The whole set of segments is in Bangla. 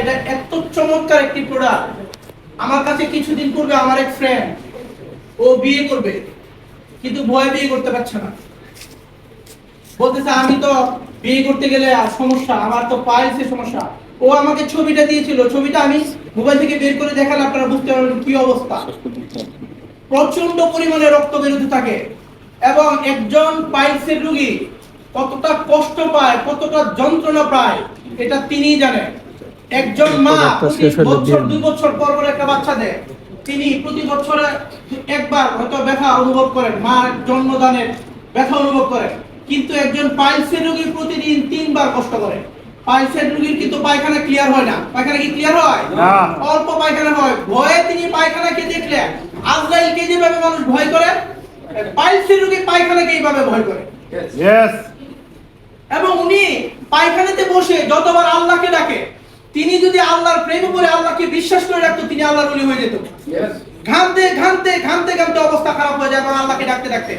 এটা এত চমৎকার একটি প্রোডাক্ট। আমার কাছে কিছুদিন পূর্বে আমার এক ফ্রেন্ড, ও বিয়ে করবে কিন্তু ভয় বিয়ে করতে পারছে না। বলতেছে আমি তো বিয়ে করতে গেলে সমস্যা, আমার তো পাইলসের সমস্যা। ও আমাকে ছবিটা দিয়েছিল, ছবিটা আমি মোবাইল থেকে বের করে দেখালে আপনারা বুঝতে পারবেন কি অবস্থা। প্রচন্ড পরিমাণে রক্ত বেরোতে থাকে এবং একজন পাইলসের রোগী কতটা কষ্ট পায়, কতটা যন্ত্রণা পায় এটা তিনিই জানেন। একজন মা বছর 2 বছর পর পর একটা বাচ্চা দেয়, তিনি প্রতি বছরে একবার হয়তো ব্যথা অনুভব করেন, মার জন্মদানের ব্যথা অনুভব করেন। কিন্তু একজন পাইলসের রোগী প্রতিদিন 3 বার কষ্ট করে। পাইলসের রোগীর কিন্তু পায়খানা ক্লিয়ার হয় না। পায়খানা কি ক্লিয়ার হয়? অল্প পায়খানা হয়। ভয়ে তিনি পায়খানাকে দেখলে আজরাইলকে যেভাবে মানুষ ভয় করে, পাইলসের রোগী পায়খানাকে এইভাবে ভয় করে। এবং উনি পায়খানাতে বসে যতবার আল্লাহকে ডাকে, তিনি যদি আল্লাহর প্রেম করে আল্লাহকে বিশ্বাস করে রাখতো, তিনি আল্লাহর ওলি হয়ে যেত। ঘামতে ঘামতে ঘামতে ঘামতে অবস্থা খারাপ হয়ে যায় এবং আল্লাহকে ডাকতে ডাকতে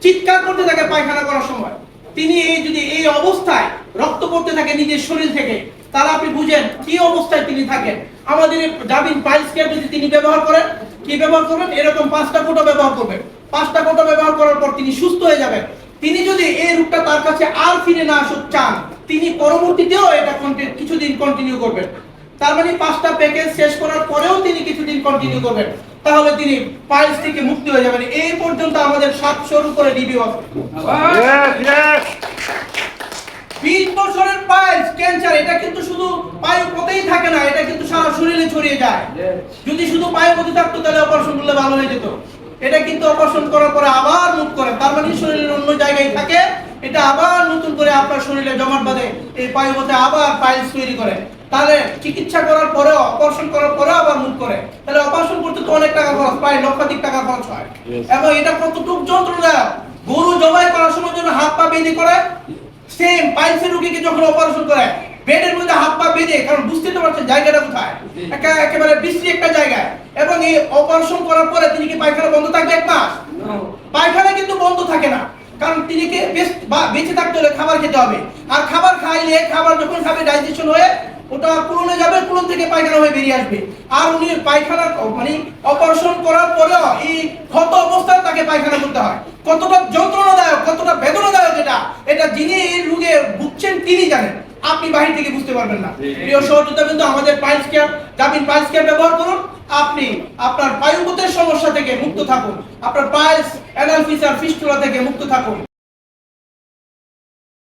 চিৎকার করতে থাকে পায়খানা করার সময়। তিনি যদি এই অবস্থায় রক্ত পড়তে থাকে নিজের শরীর থেকে, তাহলে আপনি বুঝেন কি অবস্থায় তিনি থাকেন। আমাদের জাবিন পাইলস কেয়ার যদি তিনি ব্যবহার করেন, কি ব্যবহার করবেন? এরকম 5টা ফোঁটা ব্যবহার করবেন। 5টা ফোঁটা ব্যবহার করার পর তিনি সুস্থ হয়ে যাবেন। তিনি যদি এই রোগটা তার কাছে আর ফিরে না আসুক চান, তিনি পরবর্তীতেও এটা কিছুদিন কন্টিনিউ করবেন। তার মানে 5টা প্যাকেজ শেষ করার পরেও তিনি কিছুদিন কন্টিনিউ করবেন, তাহলে তিনি পাইলস থেকে মুক্তি হয়ে যাবেন। এই পর্যন্ত আমাদের 700-র উপরে রিভিউ আছে। 20 বছরের পাইলস ক্যান্সার, এটা কিন্তু শুধু পায়ের পথেই থাকে না, এটা কিন্তু সারা শরীরে ছড়িয়ে যায়। যদি শুধু পায়ের পথে থাকতো তাহলে অপারেশন করলে ভালো হয়ে যেত। এটা কিন্তু অপারেশন করার পরে আবার মুভ করে, তার মানে শরীরের অন্য জায়গায় থাকে, এটা আবার নতুন করে আপনার শরীরে জমাট বাঁধে, এই পায়ের পথে আবার পাইলস তৈরি করে। তাহলে চিকিৎসা করার পরেও, অপারেশন করার পরেও আবার মুভ করে, তাহলে অপারেশন করতে তো অনেক টাকা খরচ, প্রায় লক্ষাধিক টাকা খরচ হয়। এবং এটা কতটুকু যন্ত্রণাদায়ক। গরু জবাই করার সময় জন্য হাত পা বেঁধে করে, সেম পাইলসের রোগীকে যখন অপারেশন করে বেডের মধ্যে হাত পা বেঁধে, কারণ বুঝতে তো পারছেন জায়গাটা কোথায়, একেবারে বিশ্রী একটা জায়গায়। এবং এই অপারেশন করার পরে তিনি কি পায়খানা বন্ধ থাকবে 1 মাস? পায়খানা কিন্তু বন্ধ থাকে না, কারণ তিনি কি বেঁচে থাকতে হলে খাবার খেতে হবে। আর খাবার খাইলে, খাবার যখন খাবে ডাইজেশন হয়ে ওটা কুলনে যাবে, কুলন থেকে পায়খানা হয়ে বেরিয়ে আসবে। আর উনি পায়খানা মানে অপারেশন করার পরেও এই ক্ষত অবস্থায় তাকে পায়খানা করতে হয়। কতটা যন্ত্রণাদায়ক, কতটা বেদনাদায়ক এটা যিনি এই রোগে ভুগছেন তিনি জানেন, আপনি বাহির থেকে বুঝতে পারবেন না। প্রিয় সহযোদ্ধা বিন্দু, আমাদের piles care, Zabin piles care ব্যবহার করুন। আপনি আপনার পায়ুপথের সমস্যা থেকে মুক্ত থাকুন, আপনার পাইলস, অ্যানাল ফিসার, ফিস্টুলা থেকে মুক্ত থাকুন।